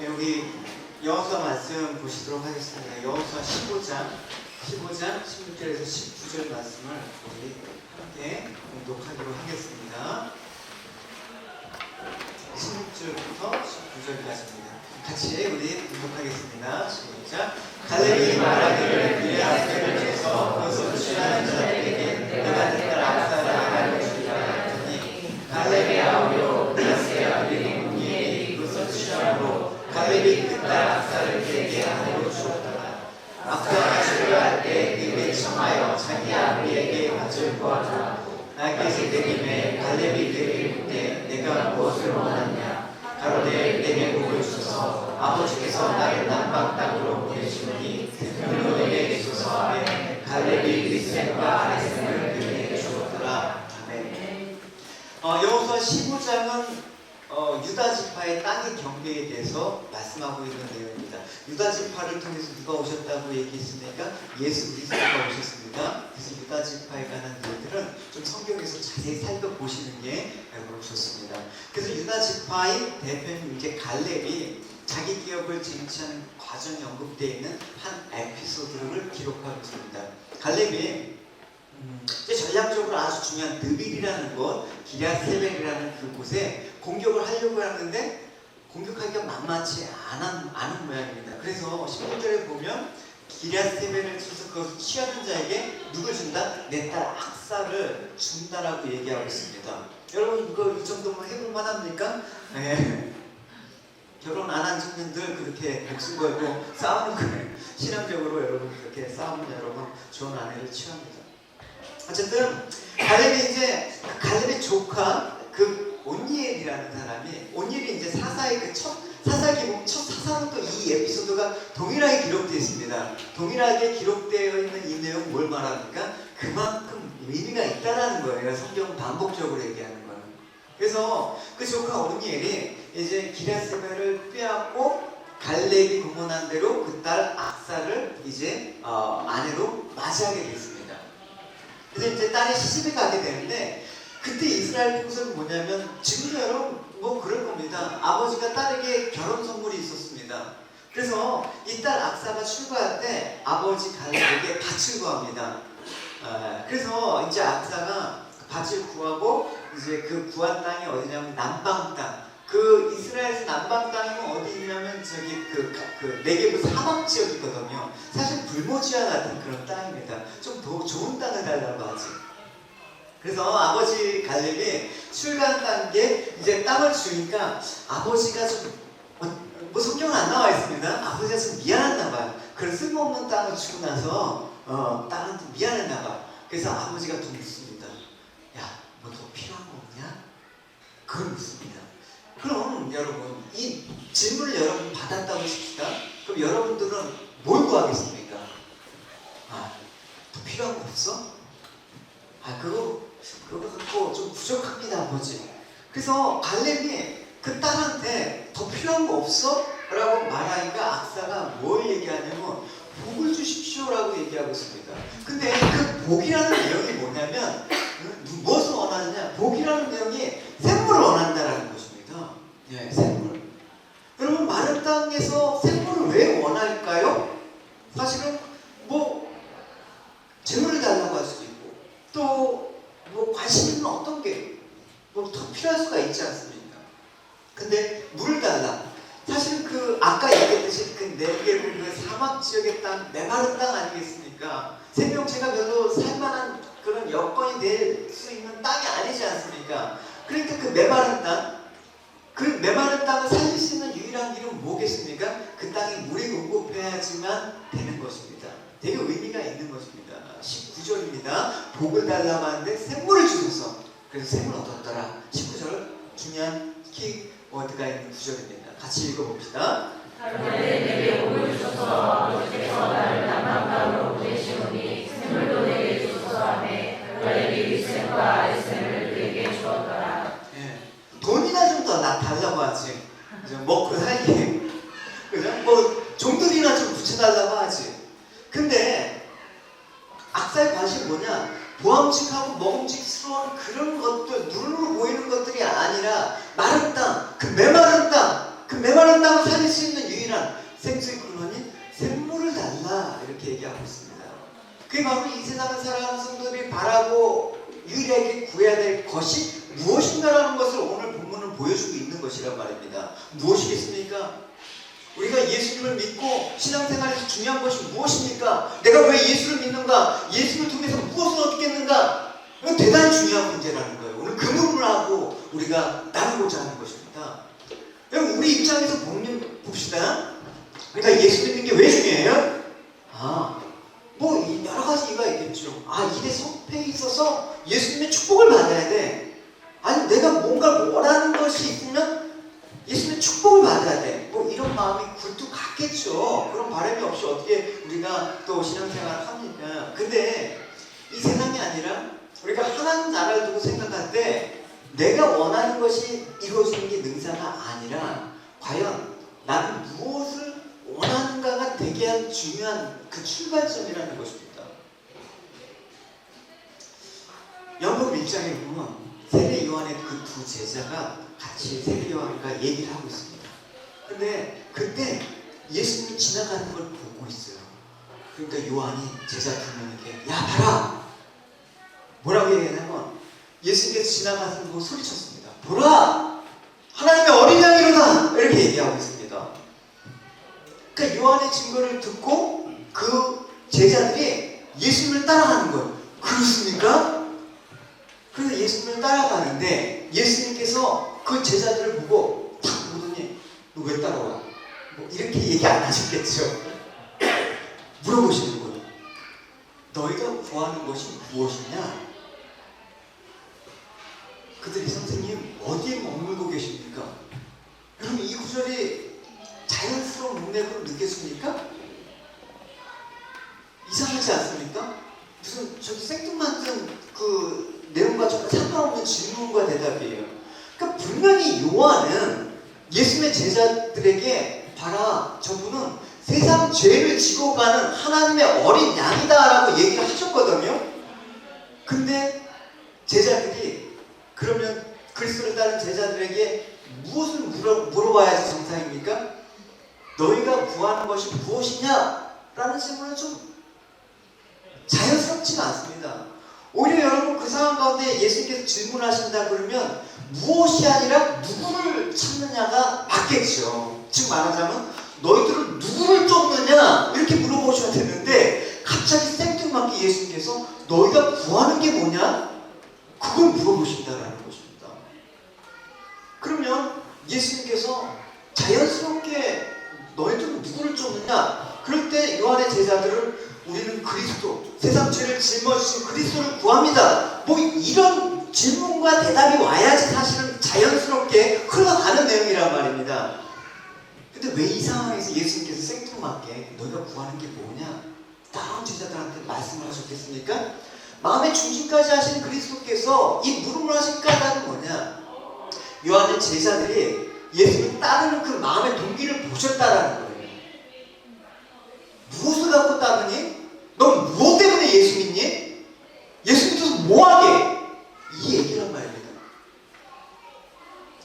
네, 우리 여호수아 말씀 보시도록 하겠습니다. 여호수아 15장 16절에서 19절 말씀을 우리 함께 공독하도록 하겠습니다. 16절부터 19절까지입니다. 같이 우리 공독하겠습니다. 시작. 갈렙이 말하기를 기럇세벨을 쳐서 그것을 취하는 자들에게 내가 내 딸 악사를 알려주리라 하더니 갈렙이 아우려 므낫세 아들이 므니엘이 그것을 취하므로 갈렙이 그 딸 악사를 그에게 아내로 주었더라. 악사가 출가할 때 그에게 청하여 자기 아비에게 밭을 구하자. 나에게서 내김에 갈렙이 그에게 묻되 내가 무엇을 원하냐. 가로되 내게 복을 주소서. 아버지께서 나를 남방 땅으로 보내시니 그로 내게 주소서 하매 갈렙이 리셈과 아레셈을 그에게 주었더라. 아멘. 여호수아 15장은 유다 지파의 땅의 경계에 대해서 말씀하고 있는 내용입니다. 유다 지파를 통해서 누가 오셨다고 얘기했습니까? 예수 그리스도가 오셨습니다. 그래서 유다 지파에 관한 일들은 좀 성경에서 자세히 살펴보시는 게 여러분 좋습니다. 그래서 유다 지파의 대표인 이제 갈렙이 자기 기업을 쟁취하는 과정에 언급되어 있는 한 에피소드를 기록하고 있습니다. 갈렙이 이제 전략적으로 아주 중요한 드빌이라는 곳, 기럇세벨이라는 그곳에 공격을 하려고 하는데 공격하기가 만만치 않은 모양입니다. 그래서 16절에 보면 기럇세벨을 쳐서 그것을 취하는 자에게 누굴 준다? 내 딸 악사를 준다라고 얘기하고 있습니다. 여러분 이거 이 정도면 해볼 만합니까? 네. 결혼 안 한 청년들 그렇게 목숨 걸고 싸우는 거예요. 신앙적으로 여러분 그렇게 싸우면 여러분 좋은 아내를 취합니다. 어쨌든 갈렙의 조카 그 온니엘이라는 사람이 온니엘이 이제 사사의 그 첫 사사로 또 이 에피소드가 동일하게 기록되어 있습니다. 동일하게 기록되어 있는 이 내용 뭘 말합니까? 그만큼 의미가 있다라는 거예요. 성경은 반복적으로 얘기하는 거예요. 그래서 그 조카 온니엘이 이제 기럇세벨을 빼앗고 갈렙이 공언한 대로 그 딸 악사를 이제 아내로 맞이하게 됐습니다. 그래서 이제 딸이 시집에 가게 되는데 그때 이스라엘 풍습은 뭐냐면 지금도 여러분 뭐 그럴 겁니다. 아버지가 딸에게 결혼 선물이 있었습니다. 그래서 이 딸 악사가 출가할 때 아버지 갈렙에게 밭을 구합니다. 그래서 이제 악사가 밭을 구하고 이제 그 구한 땅이 어디냐면 남방 땅. 그 이스라엘에서 남방 땅은 어디냐면 저기 그 네게브 사막 지역이거든요. 사실 불모지와 같은 그런 땅입니다. 좀 더 좋은 땅을 달라고 하지. 그래서 아버지 갈렙이 출가한 단계 이제 땅을 주니까 아버지가 좀 뭐 성경은 안 나와 있습니다. 아버지가 좀 미안했나 봐요. 그런 쓸모없는 땅을 주고 나서 딸한테 미안했나 봐요. 그래서 아버지가 좀 묻습니다. 야, 뭐 더 필요한 거 없냐? 그걸 묻습니다. 그럼 여러분 이 질문을 여러분 받았다고 칩시다. 그럼 여러분들은 뭘 구하겠습니까? 더 필요한 거 없어? 그거 갖고 좀 부족합니다 아버지. 그래서 갈렙이 그 딸한테 더 필요한 거 없어? 라고 말하니까 악사가 뭘 얘기하냐면 복을 주십시오 라고 얘기하고 있습니다. 근데 그 복이라는 내용이 뭐냐면 무엇을 원하느냐? 복이라는 내용이 샘물을 원한다라는 것입니다. 예, 샘물. 여러분 마른 땅에서 샘물을 왜 원할까요? 사실은 뭐 재물을 달라고 할 수도 있고 또 뭐 관심 있는 어떤 게 뭐 더 필요할 수가 있지 않습니까? 근데 물을 달라. 사실 그 아까 얘기했듯이 그 네게브 그 사막 지역의 땅, 메마른 땅 아니겠습니까? 생명체가 별로 살만한 그런 여건이 될 수 있는 땅이 아니지 않습니까? 그러니까 그 메마른 땅, 그 메마른 땅을 살릴 수 있는 유일한 길은 뭐겠습니까? 그 땅에 물이 공급해야지만 되는 것입니다. 되게 의미가 있는 것입니다. 19절입니다. 복을 달라고 하는데 샘물을 주소서. 그래서 샘물 얻었더라. 19절 중요한 키워드가 있는 구절입니다. 같이 읽어봅시다. 가로되 내게 복을 주소서. 아버지께서 나를 남방 땅으로 보내시오니 샘물도 내게 주소서 하매 갈렙이 리셈과 아레셈을 그에게 주었더라. 돈이나 좀 더 달라고 하지. 먹고 살기. 그죠? 뭐 종들이나 좀 붙여달라고 하지. 근데 악사의 관심이 뭐냐? 보암직하고 먹음직스러운 그런 것들, 눈으로 보이는 것들이 아니라 마른 땅, 그 메마른 땅을 살릴 수 있는 유일한 생수의 근원인 샘물을 달라 이렇게 얘기하고 있습니다. 그게 바로 이 세상을 살아가는 성도들이 바라고 유일하게 구해야 될 것이 무엇인가라는 것을 오늘 본문은 보여주고 있는 것이란 말입니다. 무엇이겠습니까? 우리가 예수님을 믿고 신앙생활에서 중요한 것이 무엇입니까? 내가 왜 예수를 믿는가? 예수를 통해서 무엇을 얻겠는가? 이건 대단히 중요한 문제라는 거예요. 오늘 그 부분을 하고 우리가 나누고자 하는 것입니다. 여러분, 우리 입장에서 봅시다. 그러니까 예수 믿는 게 왜 중요해요? 뭐 여러 가지 이유가 있겠죠. 일에 성패에 있어서 예수님의 축복을 받아야 돼. 아니 내가 뭔가 원하는 것이 있으면 예수님의 축복을 받아야 돼. 뭐 이런 마음이 굴뚝 같겠죠. 그런 바람이 없이 어떻게 우리가 또 신앙생활을 합니까? 근데 이 세상이 아니라 우리가 하나님 나라를 두고 생각할 때 내가 원하는 것이 이루어지는 게 능사가 아니라 과연 나는 무엇을 원하는가가 되게 한 중요한 그 출발점이라는 것입니다. 연복 1장에 보면 세례 요한의 그 두 제자가 같이 세례 요한과 얘기를 하고 있습니다. 근데 그때 예수님이 지나가는 걸 보고 있어요. 그러니까 요한이 제자 두 명에게 야 봐라! 뭐라고 얘기하냐면 예수님께서 지나가는 걸 보고 소리쳤습니다. 보라! 하나님의 어린 양이로다! 이렇게 얘기하고 있습니다. 그러니까 요한의 증거를 듣고 그 제자들이 예수님을 따라가는 거예요. 그렇습니까? 그래서 예수님을 따라가는데 예수님께서 그 제자들을 보고 탁 보더니 너 왜 따라와? 뭐 이렇게 얘기 안 하셨겠죠. 물어보시는 거예요. 너희가 구하는 것이 무엇이냐? 그들이 선생님 어디에 머물고 계십니까? 여러분 이 구절이 자연스러운 문맥으로 느껴집니까? 이상하지 않습니까? 무슨 저기 생뚱맞은 그 내용과 전혀 상관없는 질문과 대답이에요. 그러니까 분명히 요한은 예수님의 제자들에게 봐라 저분은 세상 죄를 지고 가는 하나님의 어린 양이다 라고 얘기를 하셨거든요. 근데 제자들이 그러면 그리스도를 따른 제자들에게 무엇을 물어봐야지 정상입니까? 너희가 구하는 것이 무엇이냐? 라는 질문은 좀 자연스럽지가 않습니다. 오히려 여러분 그 상황 가운데 예수님께서 질문하신다 그러면 무엇이 아니라 누구를 찾느냐가 맞겠죠. 즉 말하자면 너희들은 누구를 쫓느냐 이렇게 물어보셔야 되는데 갑자기 생뚱맞게 예수님께서 너희가 구하는 게 뭐냐? 그걸 물어보신다라는 것입니다. 그러면 예수님께서 자연스럽게 너희들은 누구를 쫓느냐? 그럴 때 요한의 제자들은 우리는 그리스도, 세상 죄를 짊어지신 그리스도를 구합니다. 뭐 이런 질문과 대답이 와야지 사실은 자연스럽게 흘러가는 내용이란 말입니다. 근데 왜 이 상황에서 예수님께서 생뚱맞게 너희가 구하는 게 뭐냐? 다른 제자들한테 말씀을 하셨겠습니까? 마음의 중심까지 하신 그리스도께서 이 물음을 하신 까닭은 뭐냐? 요한의 제자들이 예수를 따르는 그 마음의 동기를 보셨다라는 거예요. 무엇을 갖고 따르니? 넌 무엇 때문에 예수 믿니? 예수 믿어서 뭐하게? 이 얘기란 말입니다.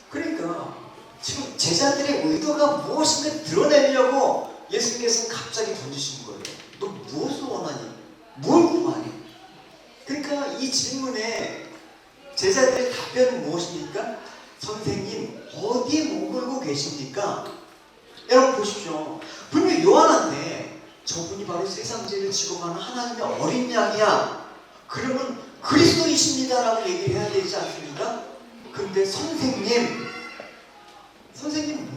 그러니까 지금 제자들의 의도가 무엇인가 드러내려고 예수님께서는 갑자기 던지신 거예요. 너 무엇을 원하니? 뭘 구하니? 그러니까 이 질문에 제자들의 답변은 무엇입니까? 선생님 어디에 머물고 계십니까? 여러분 보십시오. 분명히 요한한테 저분이 바로 세상 죄를 지고 가는 하나님의 어린 양이야. 그러면 그리스도이십니다라고 얘기를 해야 되지 않습니까? 근데 선생님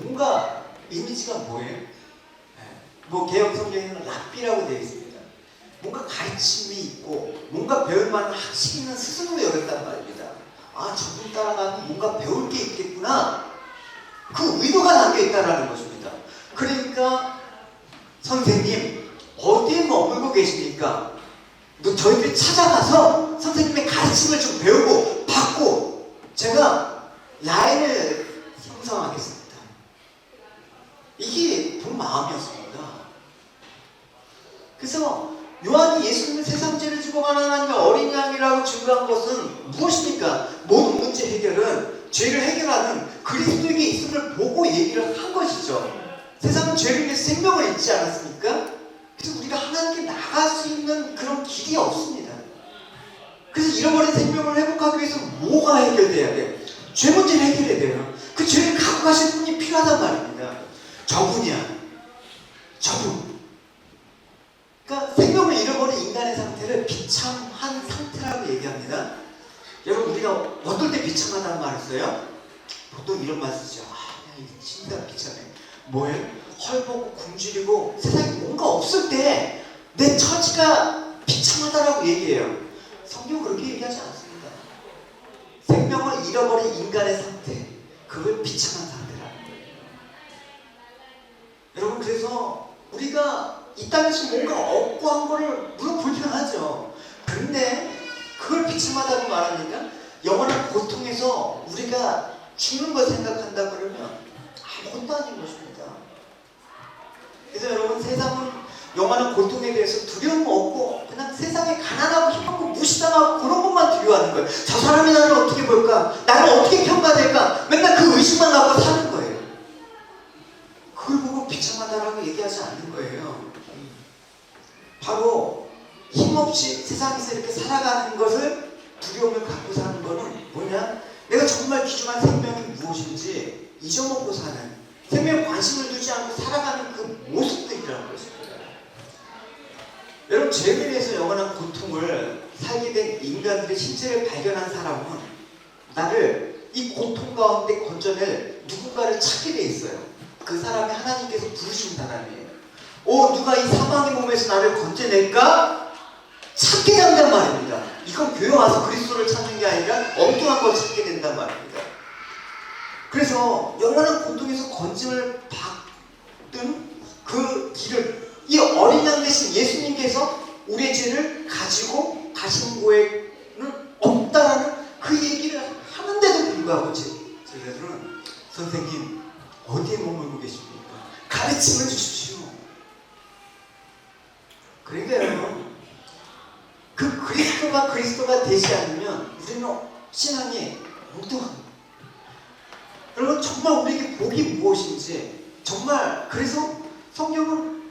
뭔가 이미지가 뭐예요? 뭐 개혁 성경에는 랍비라고 되어 있습니다. 뭔가 가르침이 있고 뭔가 배울 만한 학식이 있는 스승으로 여겼단 말입니다. 저분 따라가면 뭔가 배울 게 있겠구나. 그 의도가 담겨 있다는 것입니다. 그러니까 선생님 어디에 머물고 계십니까? 저희들이 찾아가서 선생님의 가르침을 좀 배우고 받고 제가 라인을 형성하겠습니다. 이게 본 마음이었습니다. 그래서 요한이 예수님을 세상 죄를 지고 가는 하나님의 어린 양이라고 증거한 것은 무엇입니까? 모든 문제 해결은 죄를 해결하는 그리스도에게 있음을 보고 얘기를 한 것이죠. 세상은 죄를 위해서 생명을 잊지 않았습니까? 그래서 우리가 하나님께 나갈 수 있는 그런 길이 없습니다. 그래서 잃어버린 생명을 회복하기 위해서 뭐가 해결돼야 돼요? 죄 문제를 해결해야 돼요. 그 죄를 갖고 가실 분이 필요하단 말입니다. 저분이야. 저분. 그러니까 생명을 잃어버린 인간의 상태를 비참한 상태라고 얘기합니다. 여러분, 우리가 어떨 때 비참하다는 말을 써요? 보통 이런 말 쓰죠. 그냥 진짜 비참해. 뭐예요? 헐벗고 굶주리고 세상에 뭔가 없을 때 내 처지가 비참하다라고 얘기해요. 성경은 그렇게 얘기하지 않습니다. 생명을 잃어버린 인간의 상태, 그걸 비참한 상태라는 거예요. 여러분, 그래서 우리가 이 땅에서 뭔가 얻고 한 거를 물론 불편하죠. 그런데 그걸 비참하다고 말하니까 영원한 고통에서 우리가 죽는 걸 생각한다 그러면 아무것도 아닌 것입니다. 그래서 여러분, 세상은 영원한 고통에 대해서 두려움 없고 그냥 세상에 가난하고 힘없고 무시당하고 그런 것만 두려워하는 거예요. 저 사람이 나를 어떻게 볼까? 나를 어떻게 평가될까? 맨날 그 의식만 갖고 사는 거예요. 그걸 보고 비참하다라고 얘기하지 않는 거예요. 바로 힘없이 세상에서 이렇게 살아가는 것을 두려움을 갖고 사는 거는 뭐냐? 내가 정말 귀중한 생명이 무엇인지 잊어먹고 사는, 생명에 관심을 두지 않고 살아가는 그 모습들이라는 것입니다. 여러분, 죄를 위해서 영원한 고통을 살게 된 인간들의 실체를 발견한 사람은 나를 이 고통 가운데 건져낼 누군가를 찾게 돼 있어요. 그 사람이 하나님께서 부르신 사람이에요. 누가 이 사망의 몸에서 나를 건져낼까? 찾게 된단 말입니다. 이건 교회 와서 그리스도를 찾는 게 아니라 엉뚱한 걸 찾게 된단 말입니다. 그래서 영원한 고통에서 건짐을 받은 그 길을 이 어린 양 대신 예수님께서 우리의 죄를 가지고 가신 거에는 없다라는 그 얘기를 하는데도 불구하고 제자들은 선생님 어디에 머물고 계십니까? 가르침을 주십시오. 그러니까요, 그 그리스도가 되지 않으면 우리는 신앙이 엉뚱합니다. 여러분, 정말 우리에게 복이 무엇인지, 정말 그래서 성경은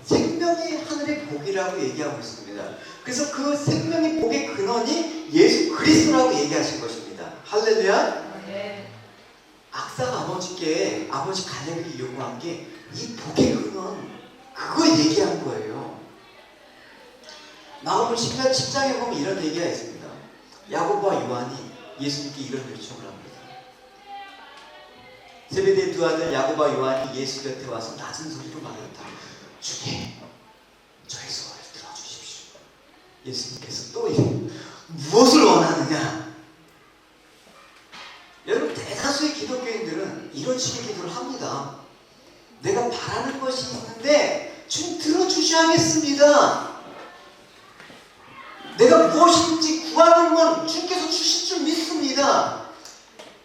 생명이 하늘의 복이라고 얘기하고 있습니다. 그래서 그 생명의 복의 근원이 예수 그리스도라고 얘기하신 것입니다. 할렐루야. 네. 악사가 아버지께 아버지 갈렙이 요구한 게 이 복의 근원, 그거 얘기한 거예요. 마가복음 10장에 보면 이런 얘기가 있습니다. 야고보와 요한이 예수님께 이런 요청을 합니다. 세베대의 두 아들 야고보와 요한이 예수 곁에 와서 낮은 소리로 말했다. 주님, 저의 소원을 들어주십시오. 예수님께서 또 무엇을 원하느냐? 여러분, 대다수의 기독교인들은 이런 식의 기도를 합니다. 내가 바라는 것이 있는데 주님 들어주셔야겠습니다. 내가 무엇인지 구하는 건 주님께서 주실 줄 믿습니다.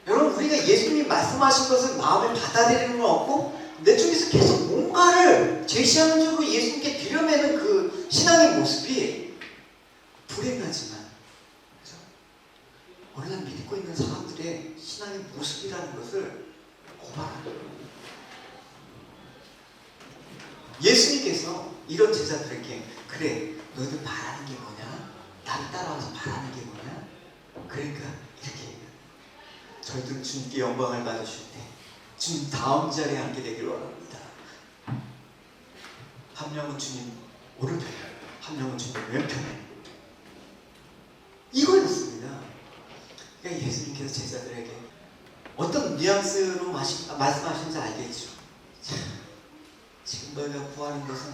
여러분, 우리가 예수님이 말씀하신 것을 마음에 받아들이는 건 없고 내 쪽에서 계속 뭔가를 제시하는 쪽으로 예수님께 들여매는 그 신앙의 모습이 불행하지만, 그렇죠? 어느 날 믿고 있는 사람들의 신앙의 모습이라는 것을 고발하는 거예요. 예수님께서 이런 제자들에게 그래, 너희들 바라는 게 뭐냐? 나를 따라와서 바라는 게 뭐냐? 그러니까 이렇게 얘기해요. 저희들은 주님께 영광을 받으실 때 주님 다음 자리에 앉게 되길 원합니다. 한 명은 주님 오른편에, 한 명은 주님 왼편에. 이거였습니다. 그러니까 예수님께서 제자들에게 어떤 뉘앙스로 말씀하시는지 알겠죠? 자, 지금 너희가 구하는 것은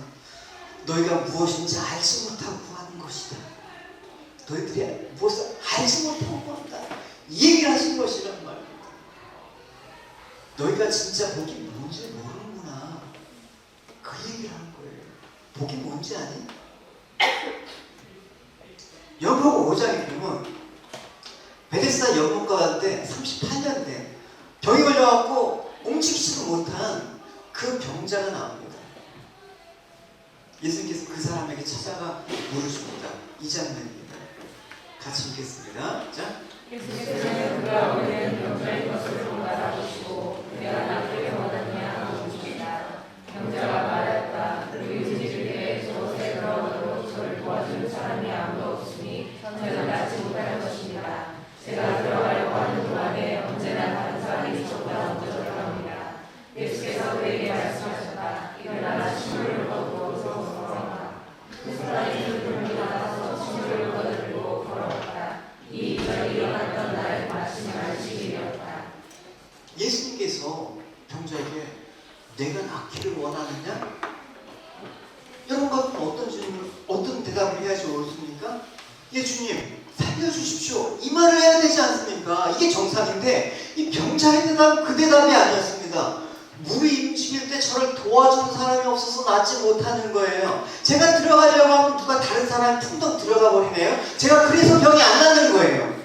너희가 무엇인지 알지 못하고 구하는 것이다. 너희들이 무엇을 알지 못하고 구한다. 이 얘기를 하신 것이란 말입니다. 너희가 진짜 복이 뭔지 모르는구나. 그 얘기를 하는 거예요. 복이 뭔지 아니? 요한복음 5장에 보면 베데스다 연못가운데 38년 된 병이 걸려갖고 움직이지도 못한 그 병자가 나옵니다. 예수님께서 그 사람에게 찾아가 물으십니다. 이 장면입니다. 같이 읽겠습니다. 자, 예수께서는 그가 오는 병자의 것을 알아보시고 내가 나를 원하느냐 물으십니다. 예수님께서 병자에게 내가 낫기를 원하느냐? 여러분 같은 어떤 대답을 해야지 옳습니까? 예, 주님, 살려주십시오. 이 말을 해야 되지 않습니까? 이게 정상인데, 이 병자의 대답은 그 대답이 아니었습니다. 물이 움직일 때 저를 도와주는 사람이 없어서 낫지 못하는 거예요. 제가 들어가려고 하면 누가 다른 사람이 퉁덩 들어가 버리네요. 제가 그래서 병이 안 나는 거예요.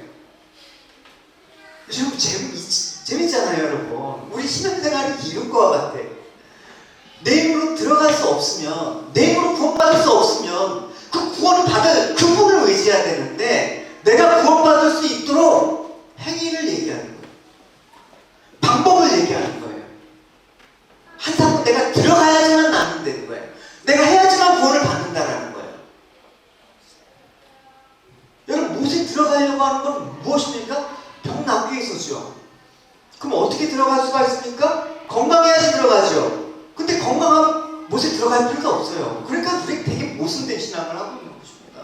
좀 재밌잖아요, 여러분. 우리 신앙생활이 이런 거와 같아. 내 힘으로 들어갈 수 없으면, 내 힘으로 구원받을 수 없으면 그 구원을 받을 그분을 의지해야 되는데, 내가 구원받을 수 있도록 행위를 얘기하는 거예요. 방법을 얘기하는 거예요. 한 사람은 내가 들어가야지만 나는 되는 거예요. 내가 해야지만 구원을 받는다라는 거예요. 여러분, 못에 들어가려고 하는 건 무엇입니까? 병 낫기 위해서죠. 그럼 어떻게 들어갈 수가 있습니까? 건강해야지 들어가죠. 근데 건강하면 못에 들어갈 필요가 없어요. 그러니까 우리 되게 모순된 신앙을 하고 있는 것입니다.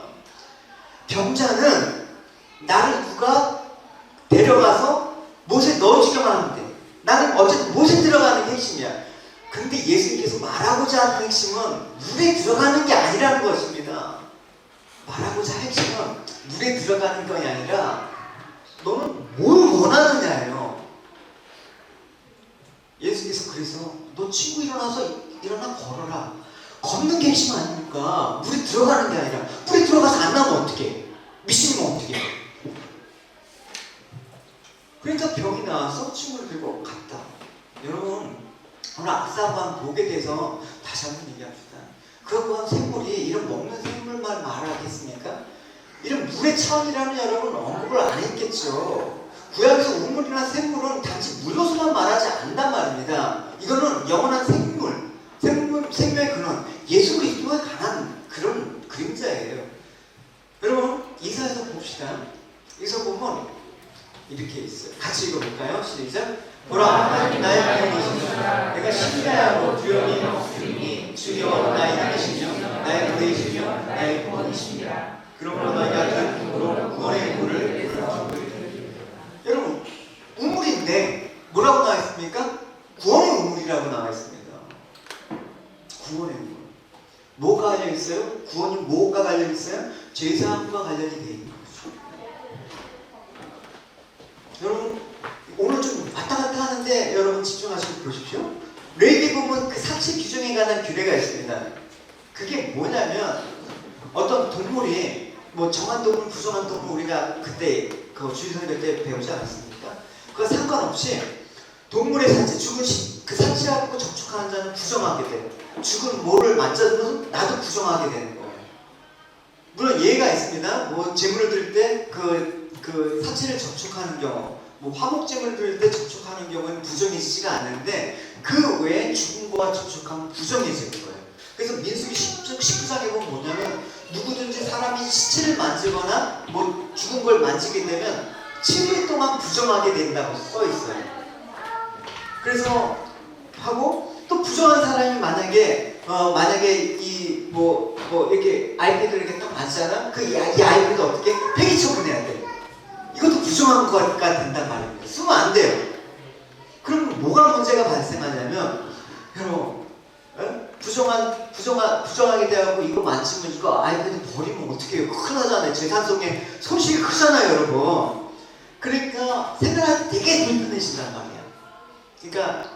병자는 나를 누가 데려가서 못에 넣어주기만 하면 돼. 나는 어쨌든 못에 들어가는 게 핵심이야. 근데 예수님께서 말하고자 하는 핵심은 물에 들어가는 게 아니라는 것입니다. 말하고자 할 핵심은 물에 들어가는 것이 아니라 너는 뭘 원하느냐예요. 예수께서 그래서 너 친구 일어나 걸어라. 걷는 게 핵심 아닙니까? 물에 들어가는 게 아니라 물에 들어가서 안 나오면 어떡해? 미치면 어떡해? 그러니까 병이 나와서 친구를 들고 갔다. 여러분, 오늘 악사반 독에 대해서 다시 한번 얘기합시다. 그러고 생물이 이런 먹는 생물만 말하겠습니까? 이런 물의 차원이라면 여러분 언급을 안 했겠죠. 구약에서 우물이나 생물은 단지 물로서만 말하지 않는단 말입니다. 이거는 영원한 생명의 근원, 예수 그리스도에 관한 그런 그림자예요. 여러분, 이사야서 봅시다. 이사야 보면 이렇게 있어요. 같이 읽어볼까요? 시작. 보라, 나의 편이시니라. 내가 신뢰하고 두려움이 없으니 주여 나의 힘이시며 나의 노래이시며 나의 구원이시니라. 그러므로 너희가 그 힘으로 구원의 물을 흘러주리라. 여러분, 우물인데 뭐라고 나와 있습니까? 구원의 우물이라고 나와 있습니다. 구원의 우물. 뭐가 관련 있어요? 구원이 뭐가 관련 있어요? 죄사함과 관련이 되어 있는 거죠. 여러분, 오늘 좀 왔다 갔다 하는데 여러분 집중하시고 보십시오. 레위기 보면 그 사치 규정에 관한 규례가 있습니다. 그게 뭐냐면 어떤 동물이 뭐 정한 동물, 부정한 동물 우리가 그때 그 주일설교 때 배우지 않았습니까? 그거 상관없이 동물의 사치, 죽은 그 사치하고 접촉하는 자는 부정하게 돼요. 죽은 모를 만져주면서 나도 부정하게 되는 거예요. 물론 예가 있습니다. 뭐 재물을 드릴 때 그 사치를 접촉하는 경우, 뭐 화목제물을 드릴 때 접촉하는 경우는 부정해지지가 않는데 그 외에 죽은 거와 접촉하면 부정해지는 거예요. 그래서 민수기 19장에 보면 뭐냐면 누구든지 사람이 시체를 만지거나 뭐 죽은 걸 만지게 되면 7일 동안 부정하게 된다고 써 있어요. 그래서 하고 또 부정한 사람이 만약에 이 이렇게 아이패드를 이렇게 딱 만지잖아. 이 아이패드 어떻게 폐기 처분해야 돼. 이것도 부정한 거가 된단 말입니다. 쓰면 안 돼요. 그럼 뭐가 문제가 발생하냐면 여러분, 부정하게 돼갖고 이거 만지면 이거 아이패드 버리면 어떻게 해요? 큰일 나잖아요. 재산성에 손실이 크잖아요, 여러분. 그러니까 생각할 때 되게 불편해진단 말이야. 그러니까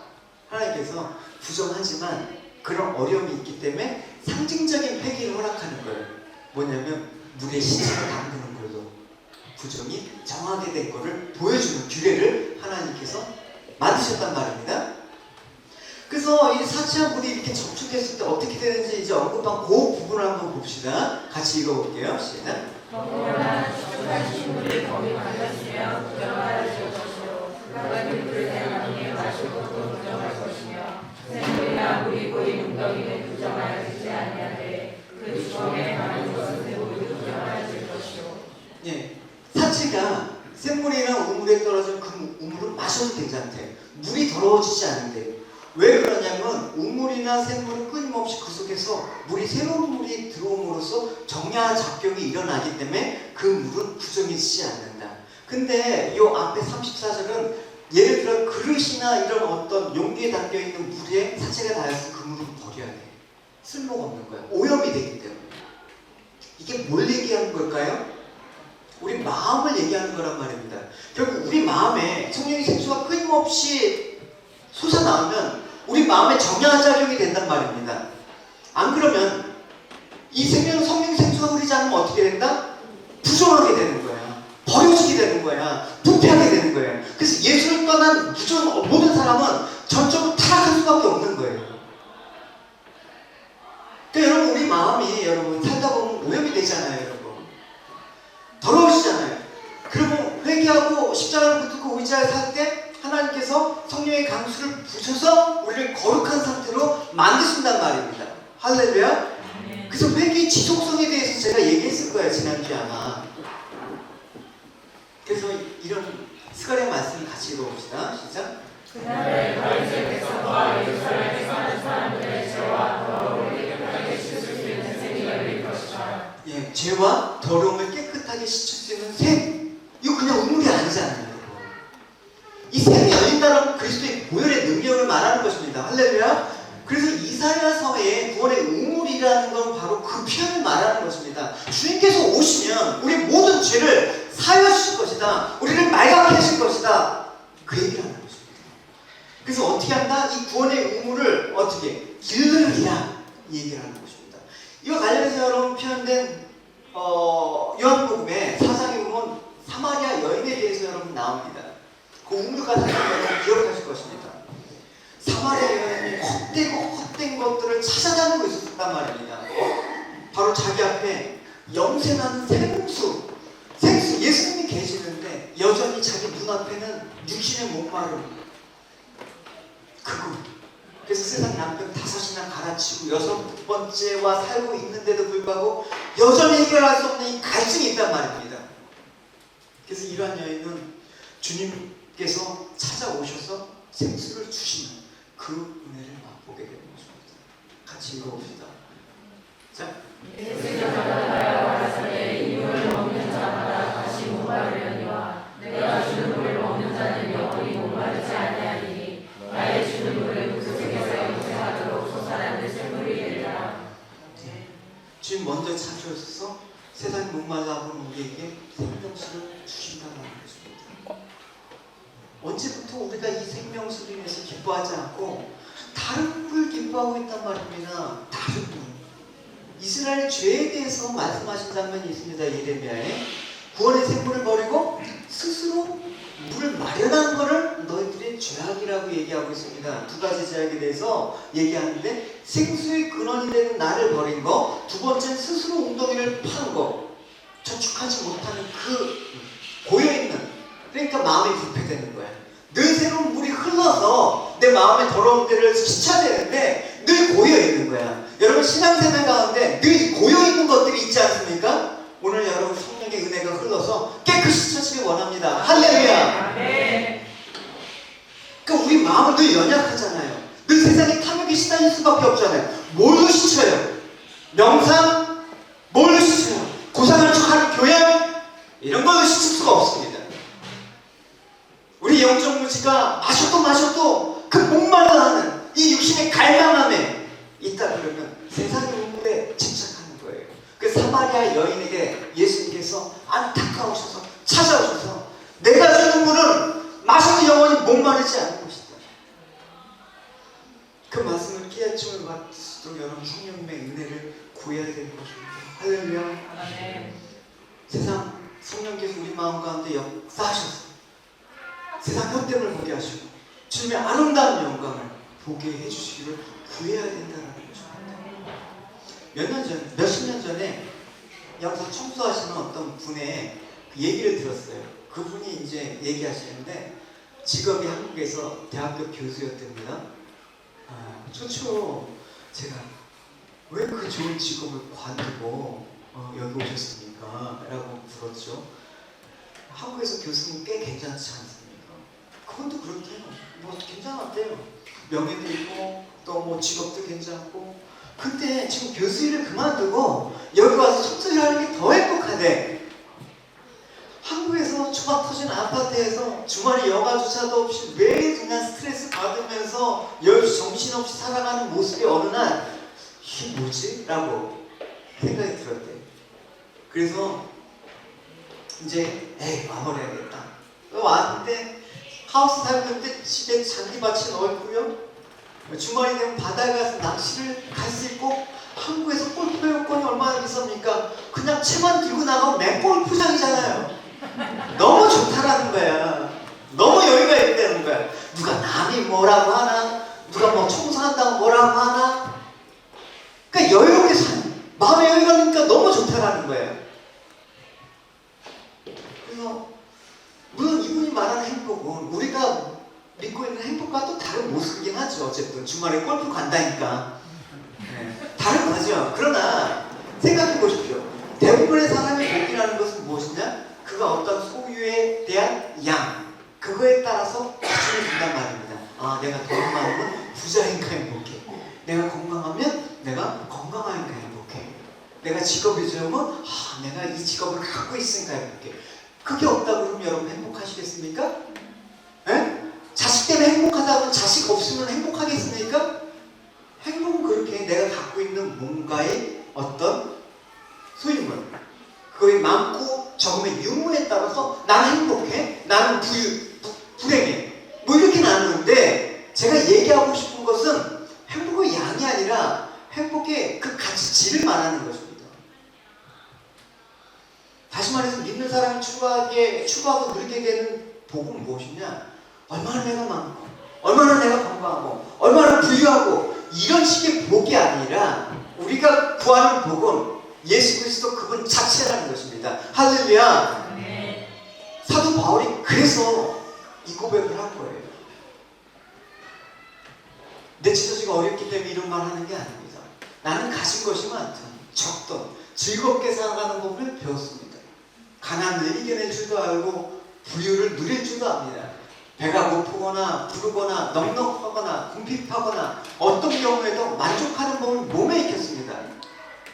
하나님께서 부정하지만 그런 어려움이 있기 때문에 상징적인 폐기를 허락하는 거예요. 뭐냐면 물에 시체를 담그는 걸로 부정이 정하게 된 거를 보여주는 규례를 하나님께서 만드셨단 말입니다. 그래서 이 사치한 물이 이렇게 접촉했을 때 어떻게 되는지 이제 언급한 그 부분을 한번 봅시다. 같이 읽어볼게요. 시작. 그러나 접촉하신 물이 거기 걸렸으면 부정하실 것이요 그가 그 물을 대나무에 마시고 또 부정할 것이며 생물이나 물이 보인 웅덩이는 부정하지 아니하되 그 주범에 가는 것은 모두 부정하실 것이요. 예, 사치가 샘물이나 우물에 떨어진 그 우물은 마셔도 괜찮대. 물이 더러워지지 않는데. 왜 그러냐면 우물이나 샘물은 끊임없이 그 속에서 새로운 물이 들어옴으로써 정야 작용이 일어나기 때문에 그 물은 부정해지지 않는다. 근데 이 앞에 34절은 예를 들어 그릇이나 이런 어떤 용기에 담겨있는 물에 사체가 닿아서 그 물은 버려야 돼. 쓸모가 없는 거야. 오염이 되기 때문에. 이게 뭘 얘기하는 걸까요? 우리 마음을 얘기하는 거란 말입니다. 결국 우리 마음에 성령의 생수가 끊임없이 솟아나오면 우리 마음에 정화작용이 된단 말입니다. 안 그러면 이 성령의 생수가 흐르지 않으면 어떻게 된다? 부정하게 되는 거야. 버려지게 되는 거야. 부패하게 되는 거예요. 그래서 예수를 떠난 모든 사람은 전적으로 타락할 수밖에 없는 거예요. 그러니까 여러분, 우리 마음이 여러분 살다 보면 오염이 되잖아요. 여러분 더러우시잖아요. 그러면 회개하고 십자가를 붙들고 의지하에 살 때 하나님께서 성령의 강수를 부셔서 우리를 거룩한 상태로 만드신단 말입니다. 할렐루야. 그래서 회개의 지속성에 대해서 제가 얘기했을 거예요, 지난주에 아마. 그래서 이런 스가랴 말씀을 같이 읽어봅시다. 시작. 그날에 다윗의 백성과 예루살렘에 사는 사람들의 죄와 더러움을 깨끗하게 씻을 수 있는 샘이 열릴 것이다. 예, 죄와 더러움을 깨끗하게 씻을 수 있는 샘. 이거 그냥 우물이 아니잖아요. 이 샘이 열린다는 그리스도의 보혈의 능력을 말하는 것입니다. 할렐루야. 그래서 이사야서의 구원의 우물이라는 건 바로 그 표현을 말하는 것입니다. 주님께서 오시면 우리 모든 죄를 사여주실 것이다. 우리를 맑게 하실 것이다. 그 얘기를 하는 것입니다. 그래서 어떻게 한다? 이 구원의 우물을 어떻게? 길르리라. 이 얘기를 하는 것입니다. 이와 관련해서 여러분 표현된 요한복음의 4장에 보면 사마리아 여인에 대해서 여러분 나옵니다. 그 우물 같은 거 여러분 기억하실 것입니다. 사마리아 여인이 헛된 것들을 찾아다니고 있었단 말입니다. 바로 자기 앞에 염색하는 생수 예수님이 계시는데 여전히 자기 눈앞에는 육신의 목마름 그거. 그래서 세상 남편 5이나 갈아치고 6번째와 살고 있는데도 불구하고 여전히 해결할 수 없는 이 갈증이 있단 말입니다. 그래서 이러한 여인은 주님께서 찾아오셔서 생수를 주시는 그 은혜를 맛보게 되는 것입니다. 같이 읽어봅시다. 자, 예수께서 가라사대 이 물을 먹는 자마다 다시 목마르려니와 내가 주는 물을 먹는 자는 영원히 목마르지 아니하리니 나의 주는 물은 그 속에서 영생하도록 솟아나는 샘물이 되리라. 주님 먼저 찾아오셔서 세상이 목말라 하는 우리에게 생명수를 주신다는 것입니다. 언제부터 우리가 이 생명수를 인해서 기뻐하지 않고 다른 물 기뻐하고 있단 말입니다. 다른 물. 이스라엘의 죄에 대해서 말씀하신 장면이 있습니다. 예레미야에 구원의 샘물을 버리고 스스로 물을 마련한 것을 너희들의 죄악이라고 얘기하고 있습니다. 두 가지 죄악에 대해서 얘기하는데 생수의 근원이 되는 나를 버린 거, 두 번째는 스스로 웅덩이를 파는 거, 저축하지 못하는 그 고여있는, 그러니까 마음이 부패되는 거야. 늘 새로운 물이 흘러서 내 마음의 더러운 데를 씻어내는데 늘 고여있는 거야. 여러분 신앙생활 가운데 늘 고여있는 것들이 있지 않습니까? 오늘 여러분 성령의 은혜가 흘러서 깨끗이 씻어지길 원합니다. 할렐루야. 네. 그러니까 우리 마음은 늘 연약하잖아요. 늘 세상에 탐욕에 시달릴 수밖에 없잖아요. 뭘로 씻어요? 명상? 뭘로 씻어요? 고상한 척하는 교양? 이런 걸로 씻을 수가 없습니다. 우리 영적 무지가 마셔도 그 목마르다는 이 육신의 갈망함에 있다 그러면 세상의 우물에 집착하는 거예요. 그 사마리아 여인에게 예수님께서 안타까우셔서 찾아오셔서 내가 주는 물은 마셔도 영원히 목마르지 않을 것이다. 그 말씀을 깨닫춤을 받을 수 있도록 여러분 성령님의 은혜를 구해야 되는 것입니다. 할렐루야. 아멘. 세상 성령께서 우리 마음 가운데 역사하셔서 세상 헛됨을 보게 하시고 주님의 아름다운 영광을 보게 해주시기를 구해야 된다는 것입니다. 몇십 년 전에 여기서 청소하시는 어떤 분의 얘기를 들었어요. 그분이 이제 얘기하시는데 직업이 한국에서 대학교 교수였답니다. 최초 제가 왜 그 좋은 직업을 관두고 여기 오셨습니까? 라고 물었죠. 한국에서 교수는 꽤 괜찮지 않습니까? 그분도 그렇대요. 뭐 괜찮았대요. 명예도 있고 또 뭐 직업도 괜찮고. 근데 지금 교수 일을 그만두고 여기 와서 청소를 하는 게 더 행복하대. 한국에서 수박 터진 아파트에서 주말에 여가조차도 없이 매일 그냥 스트레스 받으면서 정신없이 살아가는 모습이 어느 날 이게 뭐지? 라고 생각이 들었대. 그래서 이제 와버려야겠다. 왔는데 하우스 살고 있는데 집에 잔디밭이 넓고요. 주말이 되면 바다에 가서 낚시를 갈 수 있고, 한국에서 골프 여권이 얼마나 비쌉니까? 그냥 채만 들고 나가면 맨 골프장이잖아요. 너무 좋다라는 거야. 너무 여유가 있다는 거야. 누가 남이 뭐라고 하나? 누가 뭐 청소한다고 뭐라고 하나? 그러니까 여유롭게 마음의 여유가 있으니까 너무 좋다라는 거예요. 그래서 물론 이분이 말하는 행복은 우리가 믿고 있는 행복과 또 다른 모습이긴 하죠. 어쨌든 주말에 골프 간다니까. 다른 거죠. 그러나 생각해 보십시오. 대부분의 사람의 복이라는 것은 무엇이냐? 그가 어떤 소유에 대한 양, 그거에 따라서 기준을 준단 말입니다. 내가 돈 많으면 부자니까 행복해. 내가 건강하면 내가 건강하니까 행복해. 내가 직업이 좋으면 내가 이 직업을 갖고 있으니까 행복해. 그게 없다고 그러면 여러분 행복하시겠습니까? 자식 때문에 행복하다고 하면 자식 없으면 행복하겠습니까? 행복은 그렇게 내가 갖고 있는 뭔가의 어떤 소유물, 그거의 많고 적음의 유무에 따라서 나는 행복해, 나는 불행해, 뭐 이렇게 나누는데, 제가 얘기하고 싶은 것은 행복의 양이 아니라 행복의 그 가치질을 말하는 것입니다. 다시 말해서 믿는 사람이 추구하고 누리게 되는 복은 무엇이냐? 얼마나 내가 많고, 얼마나 내가 건강하고, 얼마나 부유하고, 이런 식의 복이 아니라 우리가 구하는 복은 예수 그리스도 그분 자체라는 것입니다. 할렐루야. 사도 바울이 그래서 이 고백을 한 거예요. 내 처지가 어렵기 때문에 이런 말 하는 게 아닙니다. 나는 가진 것이 많든 적든 즐겁게 살아가는 법을 배웠습니다. 가난을 이겨낼 줄도 알고 부유를 누릴 줄도 압니다. 배가 고프거나 부르거나 넉넉하거나 궁핍하거나 어떤 경우에도 만족하는 법을 몸에 익혔습니다.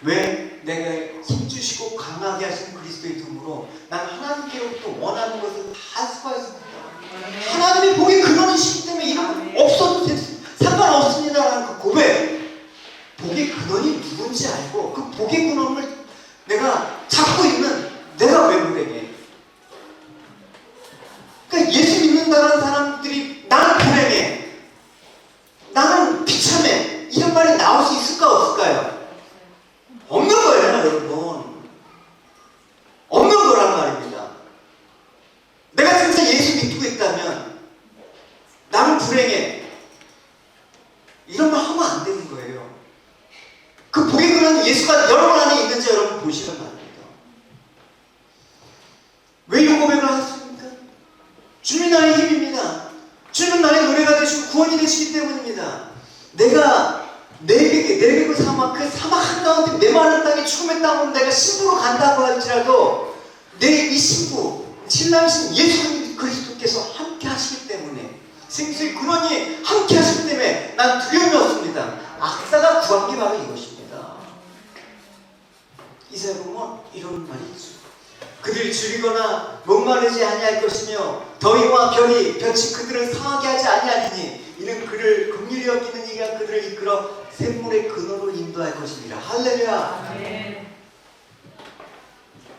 왜? 내가 힘주시고 강하게 하시는 그리스도의 도움으로 난 하나님께로부터 원하는 것을 다 수고했습니다. 하나님의 복의 근원이시기 때문에 이런 없어도 상관없습니다라는 그 고백. 복의 근원이 누군지 알고 그 복의 근원을 내가 잡고 있는 내가 왜 불행해? 그러니까 예수 믿는다는 사람들이 나는 불행해, 나는 비참해, 이런 말이 나올 수 있을까 없을까요? 없는 거예요, 여러분. 없는 거란 말입니다. 내가 진짜 예수 믿고 있다면 나는 불행해, 이런 말 하면 안 되는 거예요. 그 복의 근원은 예수가 여러분 안에 있는지 여러분 보시란 말입니다. 왜 이런 고백을 하셨습니까? 주님이 나의 힘입니다. 주님은 나의 노래가 되시고 구원이 되시기 때문입니다. 내가 내백을 사막, 그 사막 한가운데 메마른 땅에 죽음의 땅으로 내가 신부로 간다고 할지라도 내 이 신부, 신랑이신 예수 그리스도께서 함께 하시기 때문에, 생수의 근원이 함께 하시기 때문에 난 두려움이 없습니다. 악사가 구한 게 바로 이것입니다. 이사야 보면 이런 말이 있죠. 그들이 줄이거나 목마르지 아니할 것이며 더위와 별이 볕이 그들을 상하게 하지 아니하리니 이는 그를 긍휼히 여기는 이가 그들을 이끌어 샘물의 근원으로 인도할 것입니다. 할렐루야. 아멘.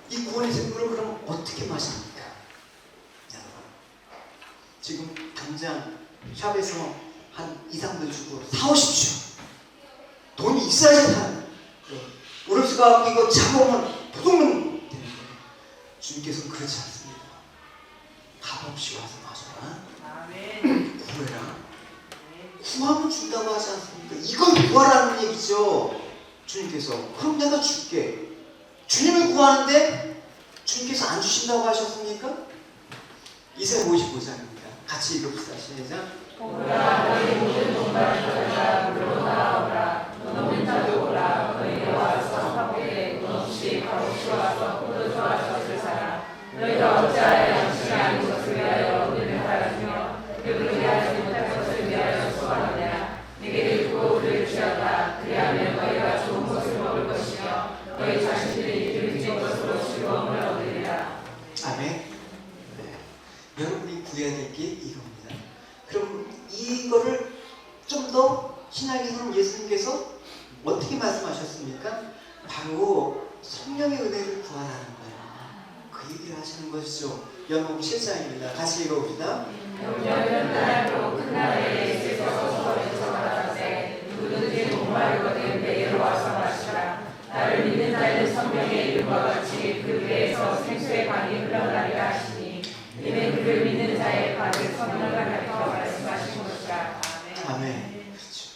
이 구원의 샘물을 그럼 어떻게 마십니까? 여러분, 지금 당장 샵에서 한 2~3불 주고 사오십시오. 돈이 있어야지 사는. 우르스가 이거 잡으면 부동은 주님께서는 그렇지 않습니다. 값 없이 와서 마셔라. 아멘. 구해라. 구하면 준다고 하지 않습니까? 이걸 구하라는 얘기죠. 주님께서. 그럼 내가 줄게. 주님을 구하는데 주님께서 안 주신다고 하셨습니까? 이사야 55장입니다. 같이 읽읍시다. 시작. 오라 너희 모든 동반을 저희가 물로 나아오라. 너는 자도 오라. 너희가 와서 사복에 돈 없이 값 없이 와서 포도 좋아하셨을 사람. 너희가 어찌하여 양심이 아닌 것을 위하여 우리를 하였으며 그들을 위하지 못할 것을 위하여 소원하느냐. 네게 듣고 우리를 취하다. 그리하면 너희가 좋은 것을 먹을 것이며 너희 자신들이 기름진 것으로 즐거움을 얻으리라. 아멘. 네. 신약에서는 예수님께서 어떻게 말씀하셨습니까? 바로 성령의 은혜를 구하라는 거예요. 그 얘기를 하시는 것이죠. 요한복음 7장입니다. 같이 읽어봅시다. 영적은 하나님으로 큰 나라에 있어서 서에서 말하되 누구든지 목마르거든 내게로 와서 마시라. 나를 믿는 자는 성령의 이름과 같이 그 배에서 생수의 강이 흘러나리라 하시니 이는 그를 믿는 자의 받을 성령을 가르쳐 말씀하신 것이라. 아멘. 그렇죠.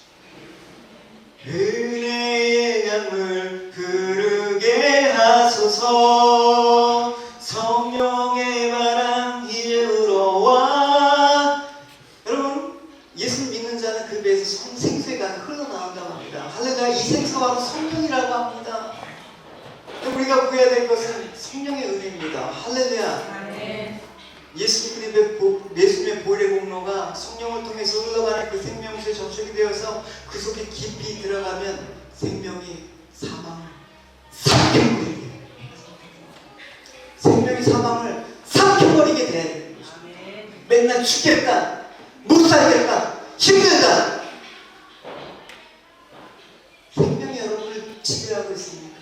은혜의 강물 흐르게 하소서. 성령의 바람 이제 불어와. 여러분, 예수 믿는 자는 그 배에서 생수의 강이 흘러나온다고 합니다. 할렐루야. 이 생수가 바로 성령이라고 합니다. 우리가 구해야 될 것은 성령의 은혜입니다. 할렐루야. 예수님의 보혈의 공로가 성령을 통해서 흘러가는 그 생명수에 접촉이 되어서 그 속에 깊이 들어가면 생명이 사망을 삼켜버리게 돼요. 생명이 사망을 삼켜버리게 되는 거죠. 맨날 죽겠다, 못 살겠다, 힘들다. 생명이 여러분을 지배하고 있습니다.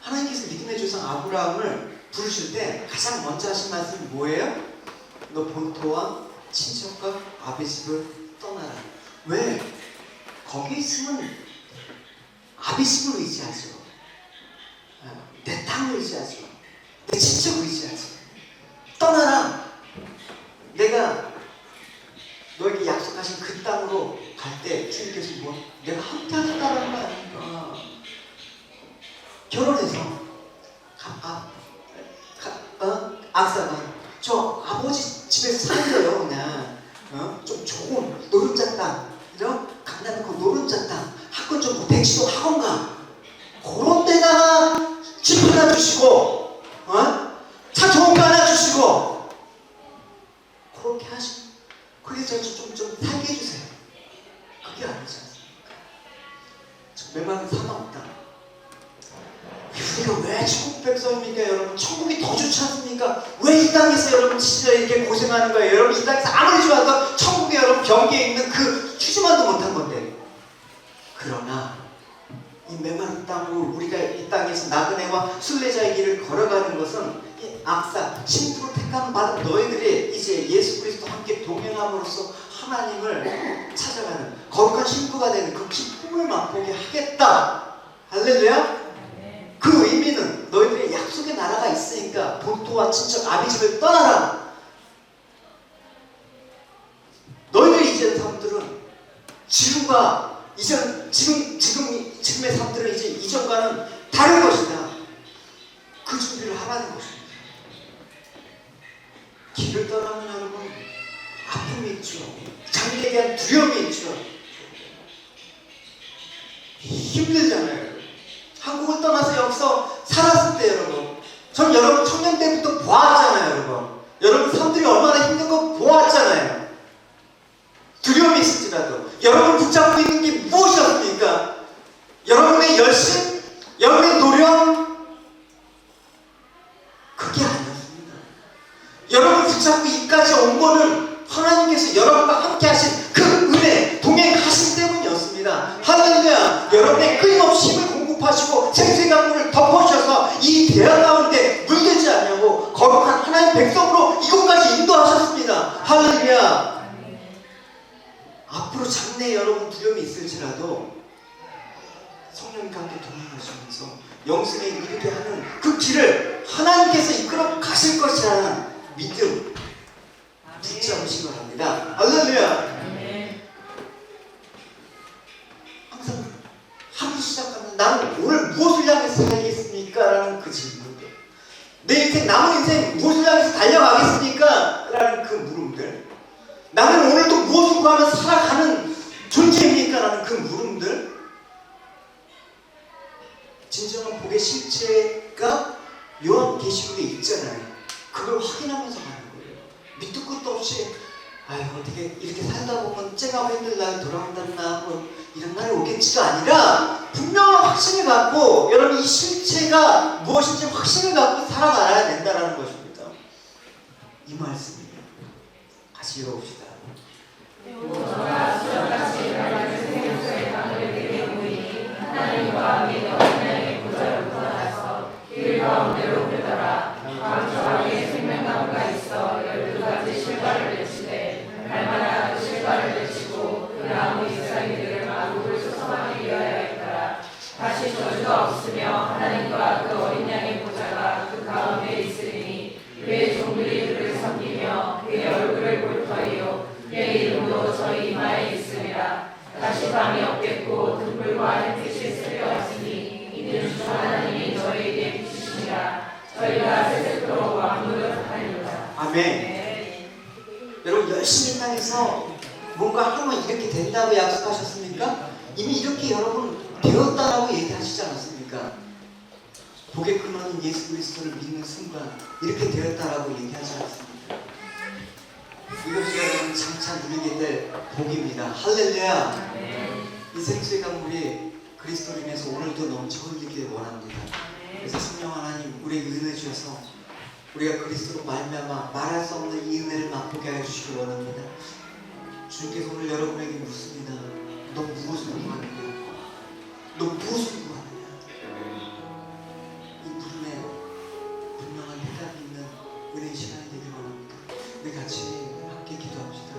하나님께서 믿음의 조상 아브라함을 부르실 때 가장 먼저 하신 말씀이 뭐예요? 너 본토와 친척과 아비 집을 떠나라. 왜? 거기 있으면 아비 집을 의지하죠. 내 땅을 의지하죠. 내 친척을 의지하죠. 떠나라. 내가 너에게 약속하신 그 땅으로 갈 때 주님께서 뭐 내가 함께 하겠다는 거 아닙니까? 결혼해서 악사가 저 아버지 집에서 살려요. 그냥 좀 좋은 노른자 땅, 이런 강남 그 노른자 땅 학군 좀 백시도 학원가 그런 데다가 집 하나 주시고 차 좋은 거 하나 주시고 그렇게 하시고 그게 좀 살게 해주세요. 그게 아니지 않습니까? 멸망은 사망 없다. 우리가 왜 천국 백성입니까? 여러분, 천국이 더 좋지 않습니까? 왜 이 땅에서 여러분 진짜 이렇게 고생하는 거예요? 여러분, 이 땅에서 아무리 좋아도 천국에 여러분 경계에 있는 그 추지만도 못한 건데. 그러나 이 메마른 땅으로 우리가 이 땅에서 나그네와 순례자의 길을 걸어가는 것은 이 악사, 신부로 택함 받은 너희들이 이제 예수 그리스도와 함께 동행함으로써 하나님을 찾아가는 거룩한 신부가 되는 그 기쁨을 맛보게 하겠다. 할렐루야. 그 의미는 너희들의 약속의 나라가 있으니까 본토와 친척 아비 집을 떠나라. 너희들이 이제는 삶들은 지금과 지금의 삶들은 이제 이전과는 다른 것이다. 그 준비를 하라는 것입니다. 길을 떠나면 여러분 아픔이 있죠. 장래에 대한 두려움이 있죠. 힘들잖아요. 한국을 떠나서 여기서 살았을 때 전 여러분 청년 때부터 보았잖아요. 여러분 사람들이 얼마나 힘든 거 보았잖아요. 두려움이 있을지라도 여러분 붙잡고 있는 게 무엇이었습니까? 여러분의 열심, 여러분의 노력, 그게 아니었습니다. 여러분 붙잡고 이까지 온 거는 하나님께서 여러분과 함께 하신 그 은혜, 동행하신 때문이었습니다. 할렐루야. 여러분의 끊임없이 힘을 공급하시고 생수의 강물을 덮어주셔서 이 대화 가운데 물들지 않냐고 거룩한 하나님 백성으로 이곳까지 인도하셨습니다. 할렐루야. 앞으로 장래에 여러분 두려움이 있을지라도 성령님과 함께 동행하시면서 영생에 이르게 하는 그 길을 하나님께서 이끌어 가실 것이라는 믿음 붙잡으시기 바랍니다. 할렐루야. 항상 하루 시작하면 나는 오늘 무엇을 향해서 살겠습니까? 라는 그 질문들, 내 인생 남은 인생 무엇을 향해서 달려가겠습니까? 라는 그 물음들, 나는 오늘도 무엇을 구하며 살아가는 존재입니까? 라는 그 물음들, 진정한 복의 실체가 요한계시록에 있잖아요. 그걸 확인하면서 가는 거예요. 밑도 끝도 없이 아유 어떻게 이렇게 살다 보면 쨍하고 힘들 날 돌아온단다 뭐 이런 날이 오겠지가 아니라 분명한 확신을 갖고 여러분 이 실체가 무엇인지 확신을 갖고 살아가야 된다는 것입니다. 이 말씀이에요. 같이 읽어봅시다. 하나님과 믿어 하나님의 보좌로부터 나서 길 가운데로 흐르더라. 광주하게 생명나무가 있어 12가지 실과를 맺히되 날마다 그 실과를 맺히고 그 나무 잎사귀들을 마구를 소성하기 위하여 있더라. 다시 저주가 없으며 하나님과 그 어린 양의 보좌가 그 가운데 있으리니 그의 종들이 그를 섬기며 그의 얼굴을 볼 터이요 그의 이름도 저희 이마에 있으리라. 다시 밤이 없겠고 등불과 햇빛이 쓰려왔으니 이는 주 하나님이 저희에게 비추시니라. 저희가 새색으로 왕노릇 하리로다. 아멘. 여러분 열심히 이 땅에서 뭔가 하면 이렇게 된다고 약속하셨습니까? 이미 이렇게 여러분 되었다라고 얘기하시지 않았습니까? 복의 근원인 예수 그리스도를 믿는 순간 이렇게 되었다라고 얘기하지 않았습니까? 이것이 여러분 장차 누리게 될 복입니다. 할렐루야. 인생수의 강물이 그리스도로 인해서 오늘도 넘쳐 흘리길 원합니다. 그래서 성령 하나님 우리에게 은혜 주셔서 우리가 그리스도로 말미암아 말할 수 없는 이 은혜를 맛보게 하여 주시길 원합니다. 주님께서 오늘 여러분에게 묻습니다. 너 무엇을 구하느냐? 너 무엇을 구하느냐? 이 물음에 분명한 대답이 있는 은혜의 시간이 되길 원합니다. 우리 같이 함께 기도합시다.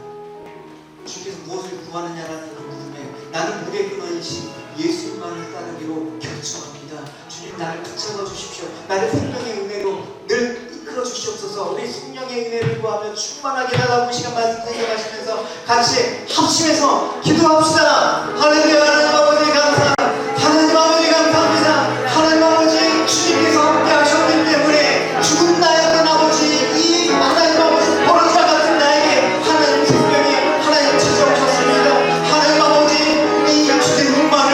주께서 무엇을 구하느냐라는 그 물음에 나는 무게 끊어이신 예수만을 따르기로 결정합니다. 주님 나를 붙잡아 주십시오. 나를 생명의 은혜로 늘 이끌어 주시옵소서. 우리 성령의 은혜를 구하며 충만하게 달라고 시간 말씀 생각하시면서 같이 합심해서 기도합시다. 할렐루야. 하나님 아버지 감사합니다. 하나님 아버지 감사합니다. 하나님 아버지 주님께서 함께 하셨기 때문에 죽은 나였던 아버지 이 하나님 아버지 버릇자 같은 나에게 하나님 생명이 하나님 찾아오셨습니다. 하나님 아버지 이 주의 목마름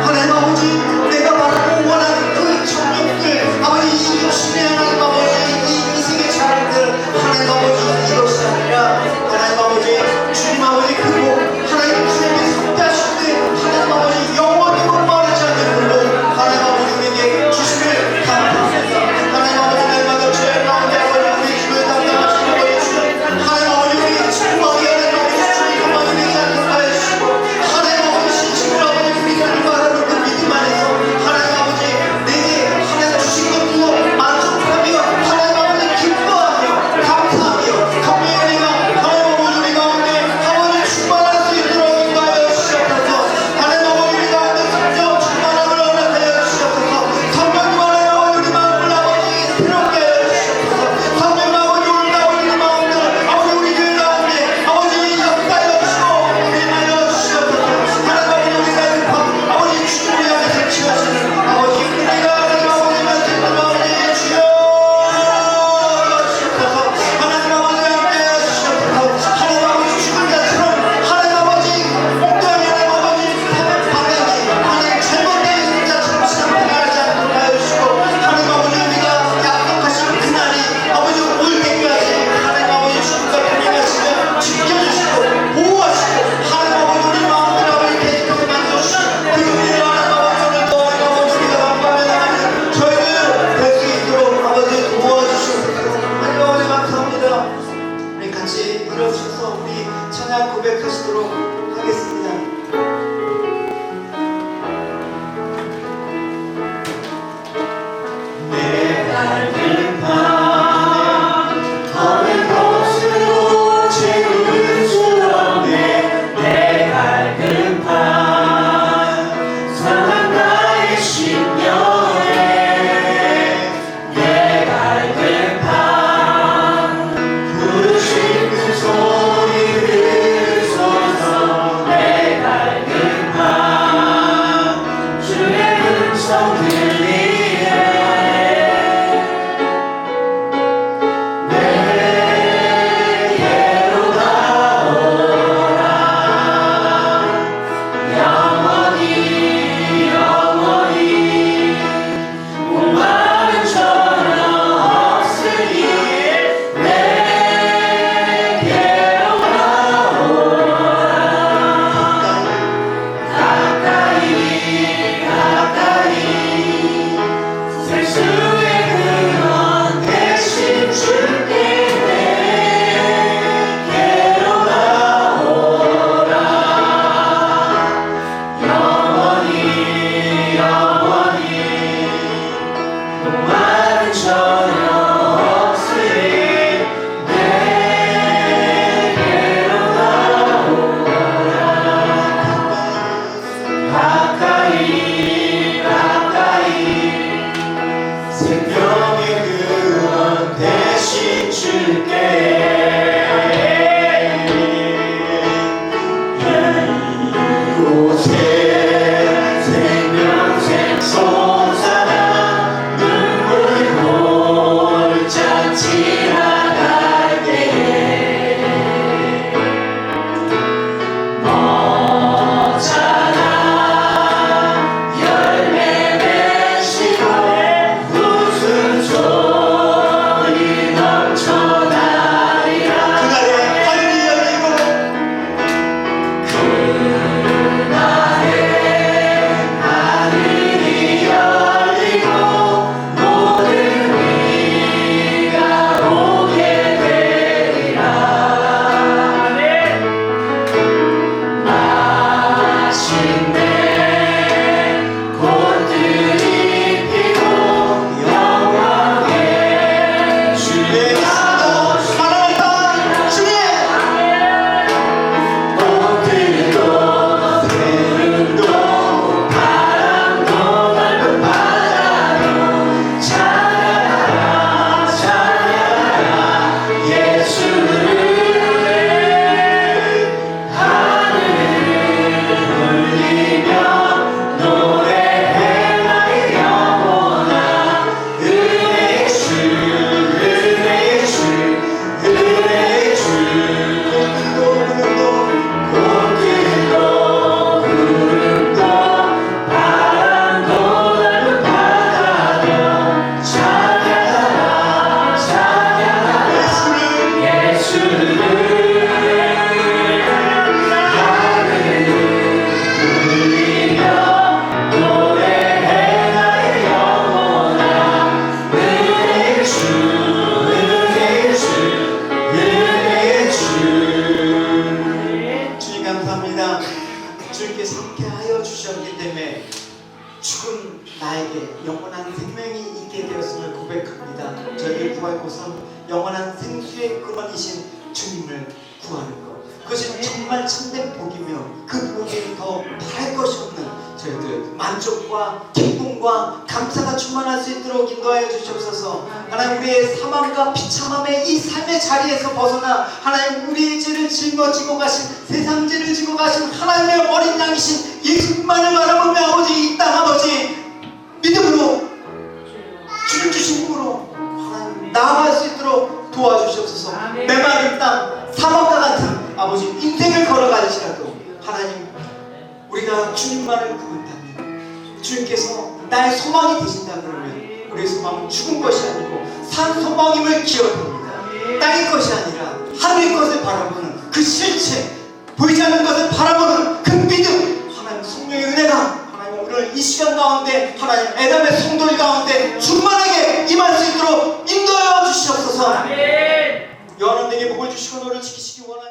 하나님 아버지 내가 바라고 원하는 그 청년들 아버지 이 주의 하나님 아버지 이 인생의 자랑들 하나님 아버지 이것이 아니라 하나님 아버지 주님 아버지 그리고 하나님 주님께 성대하실 때 하나님 아버지 영원히 목마르지 않는 걸로 하나님 아버지 우리에게 주심을 감사합니다. 하나님 아버지 날마다 죄 가운데 아버지 우리 주를 담당하시는 거에 주님 하나님 아버지 우리 친구하게 하나님 아버지 주님 가만히 되지 않게 하여 주시고 하나님 아버지 신친구 아버지 우리가 말하는 그 믿음 안에서 하나님 아버지 내게 하나님 주신 것도 만족하며 하나님 아버지 기뻐하며 감사하며 감사의 은혜가 하나님 아버지 우리 가운데 아버지 충만할 수 있도록 인도하여 주시옵소서. 하나님 아버지 우리 가운데 성령 충만함을 허락하여 주시옵소서. 성령님 하나님 아버지 우리 마음을 아버지 새롭게 하여 주시옵소서. 성령님 아버지 우리 가운데 우리 마음들 아버지 우리 교회 가운데 아버지 역사하여 주시고 임하여 주시옵소서. 하나님 아버지 우리가 급한 아버지 주님을 향해서 취하시는 아버지 우리가 하나님 아버지 말씀을 아버지 주여 주옵소서. 하나님 아버지 함께하여 주시옵소서. 하나님 아버지 죽은 자처럼 하나님 아버지 엉뚱하게 하나님 아버지 방향이 하나님 잘못된 자처럼 신앙생활 하지 않도록 하여 주시고 하나님 아버지 우리가 약속하신 그날이 아버지 올 때까지 하나님 아버지 주님과 동행하시며 지켜주시고 보호하시고 하나님 아버지 우리 마음들 아버지 계속해서 만져주시고 그 은혜를 하나님 아버지 오늘도 하나님 아버지 우리가 감사하며 저희를 뵐 수 있도록 아버지 도와주시옵소서. 하나님 아버지 감사합니다. 우리 같이 일어서서 우리 찬양 고백하시도록 하겠습니다. 내 밝은 밤 어느 곳으로 채우는 수없네 내 밝은 밤 사랑 나의 심령에 내 밝은 밤 부르신 그 소리 들으소서 내 나에게 영원한 생명이 있게 되었음을 고백합니다. 저희를 구할 곳은 영원한 생수의 근원이신 주님을 구하는 것. 그것이 정말 참된 복이며 그 복이 더 바랄 것이 없는 저희들 만족과 기쁨과 감사가 충만할 수 있도록 인도하여 주시옵소서. 하나님, 우리의 사망과 비참함의 이 삶의 자리에서 벗어나 하나님, 우리의 죄를 짊어지고 가신, 세상 죄를 지고 가신 하나님의 어린 양이신 예수만을 바라보며 아버지, 이 땅 아버지 믿음으로 주님 주신 힘으로 하나님 나아갈 수 있도록 도와주시옵소서. 메마른 땅 사막과 같은 아버지 인생을 걸어가시라도 하나님, 우리가 주님만을 구한다면, 주님께서 나의 소망이 되신다 그러면 우리의 소망은 죽은 것이 아니고 산 소망임을 기억합니다. 땅의 것이 아니라 하늘의 것을 바라보는 그 실체, 보이지 않는 것을 바라보는 그 믿음, 하나님 성령의 은혜가 하나님 오늘 이 시간 가운데 하나님 애담의 성도들 가운데 충만하게 임할 수 있도록 인도하여 주시옵소서. 요한은 내게 복을 주시고 너를 지키시기 원합니다.